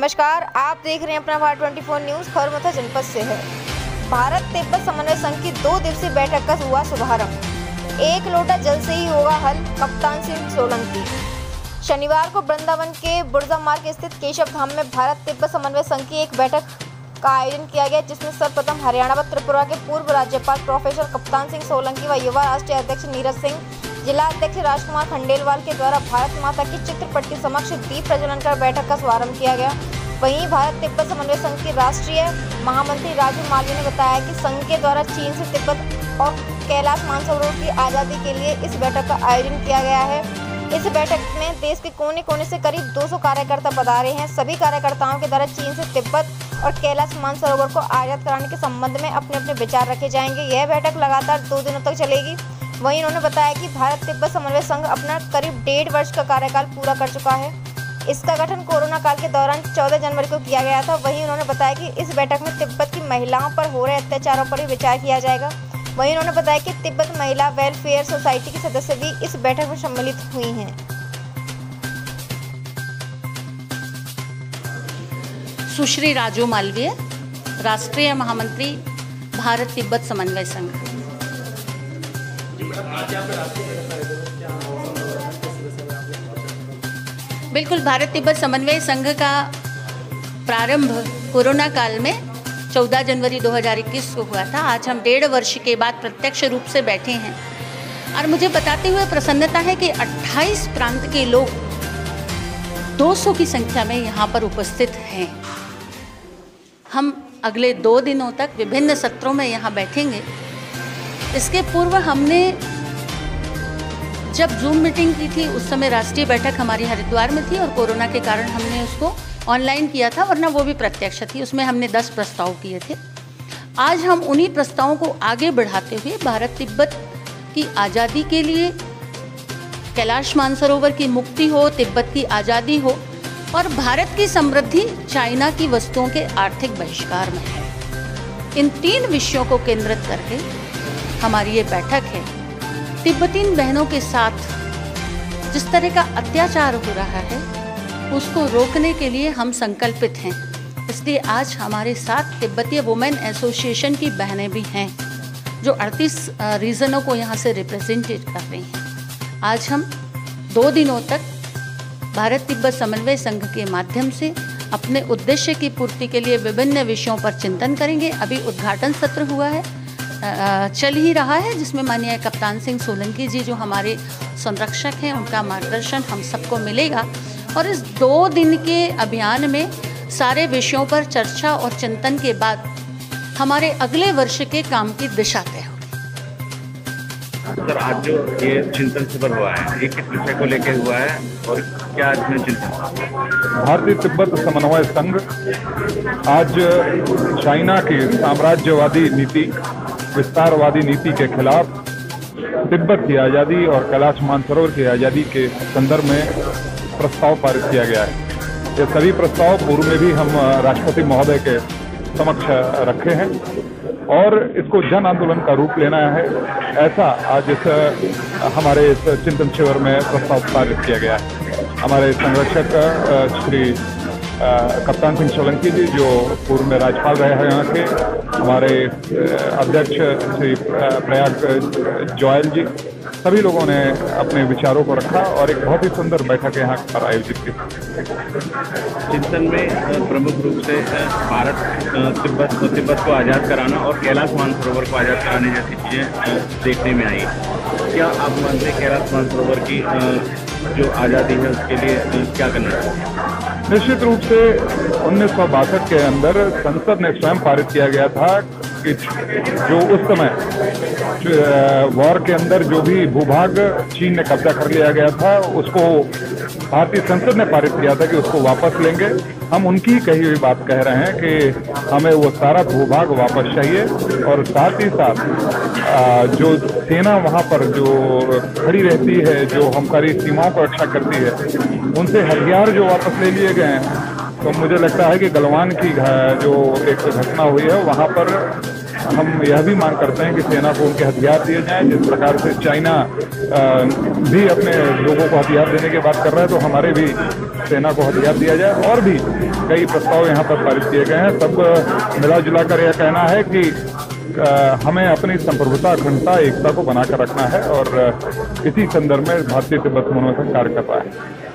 नमस्कार, आप देख रहे हैं अपना भारत 24 न्यूज। खबर मथा जनपद से है। भारत तिब्बत समन्वय संघ की 2 दिवसीय बैठक का हुआ शुभारंभ। एक लोटा जल से ही होगा हल, कप्तान सिंह सोलंकी। शनिवार को वृंदावन के बुर्जा मार्ग स्थित केशव धाम में भारत तिब्बत समन्वय संघ की एक बैठक का आयोजन किया गया, जिसमें सर्वप्रथम हरियाणा व त्रिपुरा के पूर्व राज्यपाल प्रोफेसर कप्तान सिंह सोलंकी व युवा राष्ट्रीय अध्यक्ष नीरज सिंह, जिला अध्यक्ष राजकुमार खंडेलवाल के द्वारा भारत माता की चित्रपट्टी समक्ष दीप प्रज्वलन कर बैठक का शुभारंभ किया गया। वहीं भारत तिब्बत समन्वय संघ के राष्ट्रीय महामंत्री राजू मालवीय ने बताया कि संघ के द्वारा चीन से तिब्बत और कैलाश मानसरोवर की आज़ादी के लिए इस बैठक का आयोजन किया गया है। इस बैठक में देश के कोने कोने से करीब 200 कार्यकर्ता पधारे हैं। सभी कार्यकर्ताओं के द्वारा चीन से तिब्बत और कैलाश मानसरोवर को आज़ाद कराने के संबंध में अपने अपने विचार रखे जाएंगे। यह बैठक लगातार 2 दिनों तक चलेगी। वहीं उन्होंने बताया कि भारत तिब्बत समन्वय संघ अपना करीब 1.5 वर्ष का कार्यकाल पूरा कर चुका है। इसका गठन कोरोना काल के दौरान 14 जनवरी को किया गया था। वहीं उन्होंने बताया कि इस बैठक में तिब्बत की महिलाओं पर हो रहे अत्याचारों पर भी विचार किया जाएगा। वहीं उन्होंने बताया कि तिब्बत महिला वेलफेयर सोसाइटी के सदस्य भी इस बैठक में सम्मिलित हुई हैं। सुश्री राजू मालवीय, राष्ट्रीय महामंत्री भारत तिब्बत समन्वय संघ। बिल्कुल, भारत तिब्बत समन्वय संघ का प्रारंभ कोरोना काल में 14 जनवरी 2021 को हुआ था। आज हम 1.5 वर्ष के बाद प्रत्यक्ष रूप से बैठे हैं और मुझे बताते हुए प्रसन्नता है कि 28 प्रांत के लोग 200 की संख्या में यहाँ पर उपस्थित हैं। हम अगले 2 दिनों तक विभिन्न सत्रों में यहाँ बैठेंगे। इसके पूर्व हमने जब जूम मीटिंग की थी, उस समय राष्ट्रीय बैठक हमारी हरिद्वार में थी और कोरोना के कारण हमने उसको ऑनलाइन किया था, वरना वो भी प्रत्यक्ष थी। उसमें हमने 10 प्रस्ताव किए थे। आज हम उन्हीं प्रस्तावों को आगे बढ़ाते हुए भारत तिब्बत की आज़ादी के लिए, कैलाश मानसरोवर की मुक्ति हो, तिब्बत की आज़ादी हो और भारत की समृद्धि चाइना की वस्तुओं के आर्थिक बहिष्कार में है, इन 3 विषयों को केंद्रित करके हमारी ये बैठक है। तिब्बतीन बहनों के साथ जिस तरह का अत्याचार हो रहा है, उसको रोकने के लिए हम संकल्पित हैं। इसलिए आज हमारे साथ तिब्बतीय वुमेन एसोसिएशन की बहनें भी हैं, जो 38 रीजनों को यहाँ से रिप्रेजेंटेट कर रही हैं। आज हम 2 दिनों तक भारत तिब्बत समन्वय संघ के माध्यम से अपने उद्देश्य की पूर्ति के लिए विभिन्न विषयों पर चिंतन करेंगे। अभी उद्घाटन सत्र हुआ है, चल ही रहा है, जिसमें माननीय कप्तान सिंह सोलंकी जी जो हमारे संरक्षक हैं, उनका मार्गदर्शन हम सबको मिलेगा और इस 2 दिन के अभियान में सारे विषयों पर चर्चा और चिंतन के बाद हमारे अगले वर्ष के काम की दिशा तय होगी। सर, आज जो ये चिंतन शिविर हुआ है, ये किस विषय को लेकर हुआ है और क्या इसमें चिंतन? भारतीय तिब्बत समन्वय संघ आज चाइना की साम्राज्यवादी नीति, विस्तारवादी नीति के खिलाफ तिब्बत की आज़ादी और कैलाश मानसरोवर की आज़ादी के संदर्भ में प्रस्ताव पारित किया गया है। ये सभी प्रस्ताव पूर्व में भी हम राष्ट्रपति महोदय के समक्ष रखे हैं और इसको जन आंदोलन का रूप लेना है, ऐसा आज हमारे इस चिंतन शिविर में प्रस्ताव पारित किया गया है। हमारे संरक्षक श्री कप्तान सिंह सोलंकी जी, जो पूर्व में राज्यपाल रहे हैं यहाँ के, हमारे अध्यक्ष श्री प्रयाग जोयल जी, सभी लोगों ने अपने विचारों को रखा और एक बहुत ही सुंदर बैठक यहाँ पर आयोजित की। चिंतन में प्रमुख रूप से भारत तिब्बत को आज़ाद कराना और कैलाश मानसरोवर को आज़ाद कराने जैसी चीज़ें देखने में आई। क्या आप मानते हैं कैलाश मानसरोवर की जो आज़ादी है उसके लिए क्या करना चाहिए? निश्चित रूप से 1962 के अंदर संसद ने स्वयं पारित किया गया था कि जो उस समय वॉर के अंदर जो भी भूभाग चीन ने कब्जा कर लिया गया था, उसको भारतीय संसद ने पारित किया था कि उसको वापस लेंगे। हम उनकी कही हुई बात कह रहे हैं कि हमें वो सारा भूभाग वापस चाहिए और साथ ही साथ जो सेना वहाँ पर जो खड़ी रहती है, जो हमारी सीमाओं को रक्षा करती है, उनसे हथियार जो वापस ले लिए गए हैं। तो मुझे लगता है कि गलवान की जो एक घटना हुई है, वहाँ पर हम यह भी मांग करते हैं कि सेना को उनके हथियार दिए जाएं। जिस प्रकार से चाइना भी अपने लोगों को हथियार देने की बात कर रहा है, तो हमारे भी सेना को हथियार दिया जाए। और भी कई प्रस्ताव यहाँ पर पारित किए गए हैं। सब मिला जुलाकर यह कहना है कि हमें अपनी संप्रभुता, अखंडता, एकता को बनाकर रखना है और इसी संदर्भ में भारतीय तिब्बत समन्वय संघ कार्य कर रहा है।